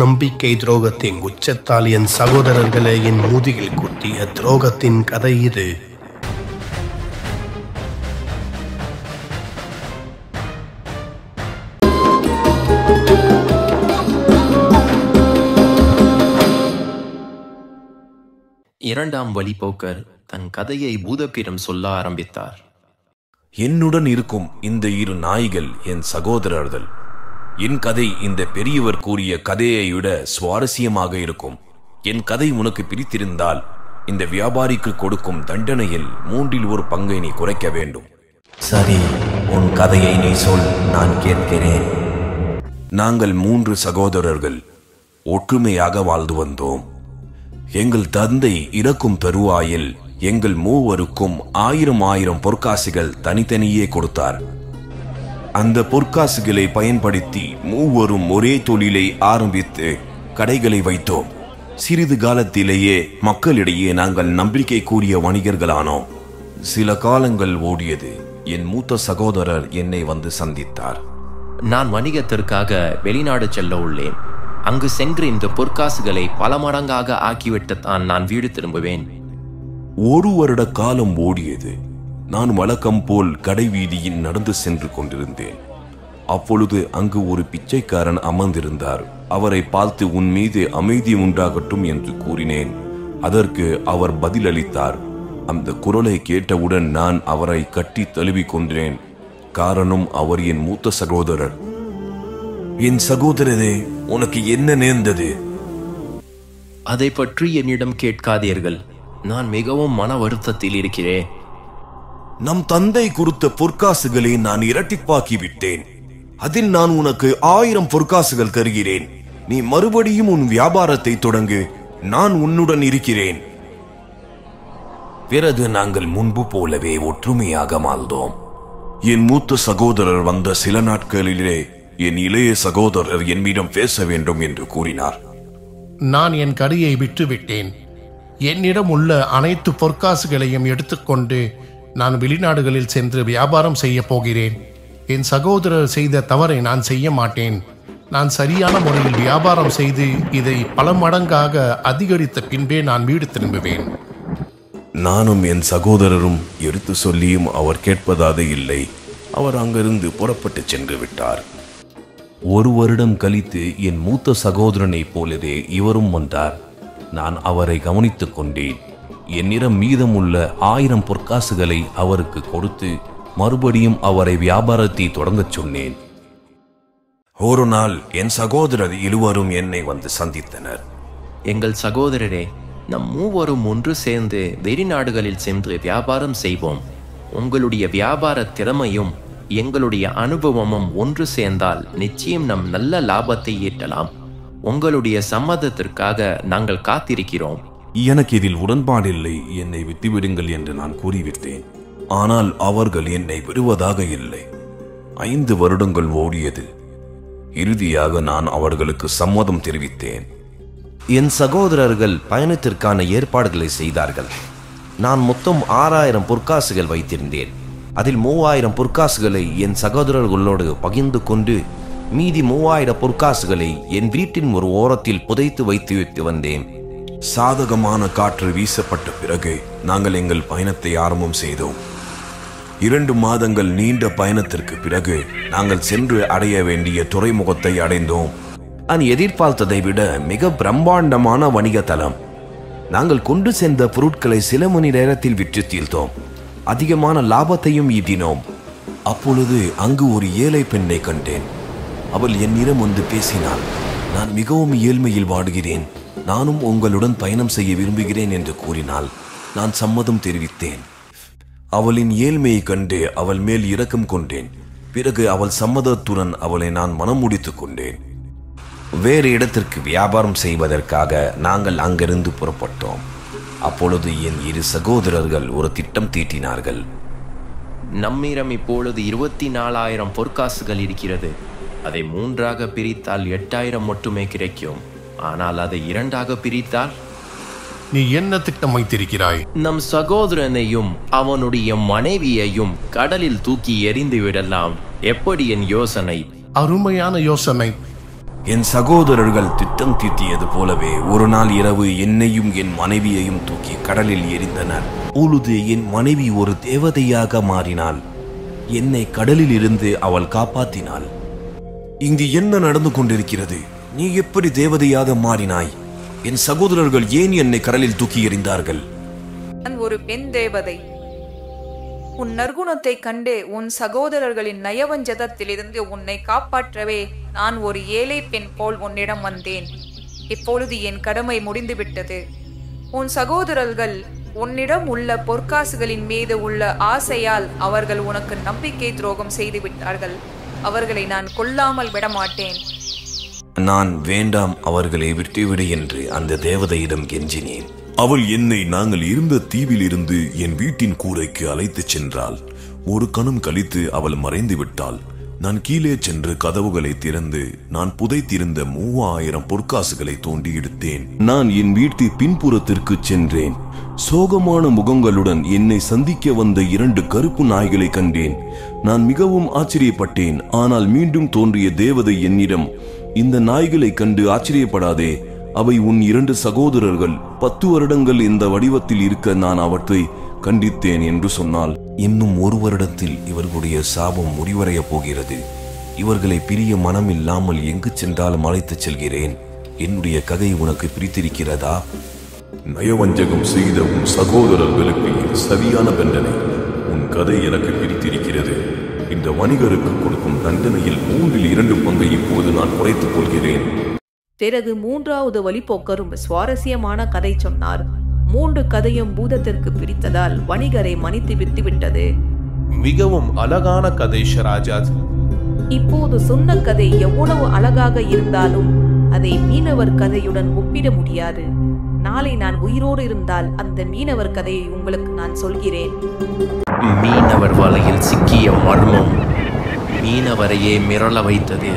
நம்பிக்கை துரோகத்தின் உச்சத்தால் என் சகோதரர்களே என் முதுகில் குத்திய துரோகத்தின் கதை இது. இரண்டாம் வழிப்போக்கர் தன் கதையை பூதப்பிடம் சொல்ல ஆரம்பித்தார். என்னுடன் இருக்கும் இந்த இரு நாய்கள் என் சகோதரர்கள். என் கதை இந்த பெரியவர் கூறிய கதையை விட சுவாரஸ்யமாக இருக்கும். என் கதை உனக்கு பிடித்திருந்தால் இந்த வியாபாரிக்கு கொடுக்கும் தண்டனையில் 1/3 பங்கை நீ குறைக்க வேண்டும். சரி, உன் கதையை நீ சொல், நான் கேட்கிறேன். நாங்கள் 3 சகோதரர்கள் ஒற்றுமையாக வாழ்ந்து வந்தோம். எங்கள் தந்தை இறக்கும் தருவாயில் எங்கள் 3வருக்கும் 1000 பொற்காசுகள் தனித்தனியே கொடுத்தார். அந்த பொற்காசுகளை பயன்படுத்தி 3வரும் ஒரே தொழிலை ஆரம்பித்து கடைகளை வைத்தோம். சிறிது காலத்திலேயே மக்களிடையே நாங்கள் நம்பிக்கை கூறிய வணிகர்களானோம். சில காலங்கள் ஓடியது. என் மூத்த சகோதரர் என்னை வந்து சந்தித்தார். நான் வணிகத்திற்காக வெளிநாடு செல்ல உள்ளேன். அங்கு சென்று இந்த பொற்காசுகளை பல மடங்காக ஆக்கிவிட்டுத்தான் நான் வீடு திரும்புவேன். 1 வருட காலம் ஓடியது. நான் வழக்கம் போல் கடை வீதியில் நடந்து சென்று கொண்டிருந்தேன். அப்பொழுது அங்கு ஒரு பிச்சைக்காரன் அமர்ந்திருந்தார். அவரை பார்த்து உன் மீது அமைதி உண்டாகட்டும் என்று கூறினேன். அதற்கு அவர் பதிலளித்தார். அந்த குரலை கேட்டவுடன் நான் அவரை கட்டி தழுவி கொண்டேன். காரணம், அவர் என் மூத்த சகோதரர். என் சகோதரரே, உனக்கு என்ன நேர்ந்தது? அதை பற்றி என்னிடம் கேட்காதீர்கள். நான் மிகவும் மன வருத்தத்தில் இருக்கிறேன். நம் தந்தை கொடுத்த பொற்காசுகளை நான் இரட்டிப்பாக்கி விட்டேன். அதில் நான் உனக்கு 1000 பொற்காசுகள் தருகிறேன். நீ மறுபடியும் உன் வியாபாரத்தை தொடங்கு. நான் உன்னுடன் இருக்கிறேன். பிறகு நாங்கள் முன்பு போலவே ஒற்றுமையாக வாழ்ந்தோம். என் மூத்த சகோதரர் வந்த சில நாட்களிலே என் இளைய சகோதரர் என்னிடம் பேச வேண்டும் என்று கூறினார். நான் என் கடையை விட்டுவிட்டேன். என்னிடம் உள்ள அனைத்து பொற்காசுகளையும் எடுத்துக்கொண்டு நான் வெளிநாடுகளில் சென்று வியாபாரம் செய்ய போகிறேன். என் சகோதரர் செய்த தவறை நான் செய்ய மாட்டேன். நான் சரியான முறையில் வியாபாரம் செய்து இதை பல மடங்காக அதிகரித்த பின்பே நான் வீடு திரும்புவேன். நானும் என் சகோதரரும் எடுத்து சொல்லியும் அவர் கேட்பதாக இல்லை. அவர் அங்கிருந்து புறப்பட்டு சென்று விட்டார். 1 வருடம் கழித்து என் மூத்த சகோதரனைப் போலவே இவரும் வந்தார். நான் அவரை கவனித்துக் கொண்டேன். என்னிடம் மீதமுள்ள 1000 பொற்காசுகளை அவருக்கு கொடுத்து மறுபடியும் அவரை வியாபாரத்தை தொடங்கச் சொன்னேன். ஒரு நாள் என் சகோதரர் இருவரும் என்னை வந்து சந்தித்தனர். எங்கள் சகோதரரே, நம் 3வரும் ஒன்று சேர்ந்து வெளிநாடுகளில் சென்று வியாபாரம் செய்வோம். உங்களுடைய வியாபார திறமையும் எங்களுடைய அனுபவமும் ஒன்று சேர்ந்தால் நிச்சயம் நம் நல்ல லாபத்தை ஈட்டலாம். உங்களுடைய சம்மதத்திற்காக நாங்கள் காத்திருக்கிறோம். எனக்கு இதில் உடன்பாடில்லை, என்னை விட்டுவிடுங்கள் என்று நான் கூறிவிட்டேன். ஆனால் அவர்கள் என்னை விடுவதாக இல்லை. 5 வருடங்கள் ஓடியது. இறுதியாக நான் அவர்களுக்கு சம்மதம் தெரிவித்தேன். என் சகோதரர்கள் பயணத்திற்கான ஏற்பாடுகளை செய்தார்கள். நான் மொத்தம் 6000 பொற்காசுகள் வைத்திருந்தேன். அதில் 3000 பொற்காசுகளை என் சகோதரர்களோடு பகிர்ந்து கொண்டு மீதி 3000 பொற்காசுகளை என் வீட்டின் ஒரு ஓரத்தில் புதைத்து வைத்து வந்தேன். சாதகமான காற்று வீசப்பட்ட பிறகு நாங்கள் எங்கள் பயணத்தை ஆரம்பம் செய்தோம். 2 மாதங்கள் நீண்ட பயணத்திற்கு பிறகு நாங்கள் சென்று அடைய வேண்டிய துறைமுகத்தை அடைந்தோம். நான் எதிர்பார்த்ததை விட மிக பிரம்மாண்டமான வணிக தளம். நாங்கள் கொண்டு சென்ற பொருட்களை சில மணி நேரத்தில் விற்று தீர்த்தோம். அதிகமான லாபத்தையும் ஈட்டினோம். அப்பொழுது அங்கு ஒரு ஏழை பெண்ணை கண்டேன். அவள் என்னிடம் வந்து பேசினாள். நான் மிகவும் ஏழ்மையில் வாடுகிறேன், நானும் உங்களுடன் பயணம் செய்ய விரும்புகிறேன் என்று கூறினாள். நான் சம்மதம் தெரிவித்தேன். அவளின் ஏழ்மையை கண்டு அவள் மேல் இரக்கம் கொண்டேன். பிறகு அவள் சம்மதத்துடன் அவளை நான் மனம் முடித்துக் கொண்டேன். வேறு இடத்திற்கு வியாபாரம் செய்வதற்காக நாங்கள் அங்கிருந்து புறப்பட்டோம். அப்பொழுது என் 2 சகோதரர்கள் ஒரு திட்டம் தீட்டினார்கள். நம்மிடம் இப்பொழுது 24,000 பொற்காசுகள் இருக்கிறது. அதை 3ஆக பிரித்தால் 8000 மட்டுமே கிடைக்கும். ஆனால் அதை 2ஆக பிரித்தால்? நீ என்ன திட்டம் வைத்திருக்கிறாய்? நம் சகோதரனையும் அவனுடைய மனைவியையும் கடலில் தூக்கி எறிந்து விடலாம். எப்படி என் யோசனை? அருமையான யோசனை. என் சகோதரர்கள் திட்டம் தீட்டியது போலவே ஒரு நாள் இரவு என்னையும் என் மனைவியையும் தூக்கி கடலில் எறிந்தனர். அப்பொழுது என் மனைவி ஒரு தேவதையாக மாறினாள். என்னை கடலில் இருந்து அவள் காப்பாற்றினாள். இங்கு என்ன நடந்து கொண்டிருக்கிறது? நீ எப்படி தேவதையாக மாறினாய்? என் சகோதரர்கள் ஏன் என்னை கடலில் தூக்கி எறிந்தார்கள்? நான் ஒரு பெண் தேவதை. உன் நற்குணத்தை கண்டு உன் சகோதரர்களின் நயவஞ்சகத்திலிருந்து உன்னை காப்பாற்றவே நான் ஒரு ஏழை பெண் போல் உன்னிடம் வந்தேன். இப்பொழுது என் கடமை முடிந்துவிட்டது. உன் சகோதரர்கள் உன்னிடம் உள்ள பொற்காசுகளின் மீது உள்ள ஆசையால் அவர்கள் உனக்கு நம்பிக்கை துரோகம் செய்து விட்டார்கள். அவர்களை நான் கொல்லாமல் விடமாட்டேன். நான் வேண்டாம், அவர்களை விட்டுவிடு என்று அந்த தேவதையிடம் கெஞ்சினேன். அவள் என்னை நாங்கள் இருந்த தீவில் இருந்து என் வீட்டின் கூரைக்கு அழைத்துச் சென்றாள். ஒரு கணம் கழித்து அவள் மறைந்து விட்டாள். நான் கீழே சென்று கதவுகளை திறந்து நான் புதைத்திருந்த 3000 பொற்காசுகளை தோண்டி எடுத்தேன். நான் என் வீட்டு பின்புறத்திற்கு சென்றேன். சோகமான முகங்களுடன் என்னை சந்திக்க வந்த 2 கருப்பு நாய்களை கண்டேன். நான் மிகவும் ஆச்சரியப்பட்டேன். ஆனால் மீண்டும் தோன்றிய தேவதை என்னிடம், இந்த நாய்களை கண்டு ஆச்சரியப்படாதே, அவை உன் 2 சகோதரர்கள். 10 வருடங்கள் இந்த வடிவத்தில் இருக்க நான் அவற்றை கண்டித்தேன் என்று சொன்னால், இன்னும் 1 வருடத்தில் இவர்களுடைய சாபம் முடிவடைய போகிறது. இவர்களை பிரிய மனம் இல்லாமல் எங்கு சென்றாலும் அழைத்துச் செல்கிறேன். என்னுடைய கதை உனக்கு பிரித்திருக்கிறதா? நயவஞ்சகம் செய்த உன் சகோதரர்களுக்கு இது சரியான தண்டனை. உன் கதை எனக்கு பிரித்திருக்கிறது. இந்த வணிகருக்கு கொடுக்கும் தண்டனையில் 2/3 பங்கை இப்போது நான் குறைத்துக் கொள்கிறேன். பிறகு 3வது வழிபோக்கரும் சுவாரஸ்யமான கதை சொன்னார். 3 கதையும் பூதத்திற்கு பிடித்ததால் வணிகரை மன்னித்து விட்டுவிட்டது. மிகவும் அழகான கதை ஷராஜாத். இப்போது சொன்ன கதை எவ்வளவு அழகாக இருந்தாலும் அதை மீனவர் கதையுடன் ஒப்பிட முடியாது. நாளை நான் உயிரோடு இருந்தால் அந்த மீனவர் கதையை உங்களுக்கு நான் சொல்கிறேன். மீனவர் வலையில் சிக்கிய மர்மம் மீனவரையே மிரள வைத்தது.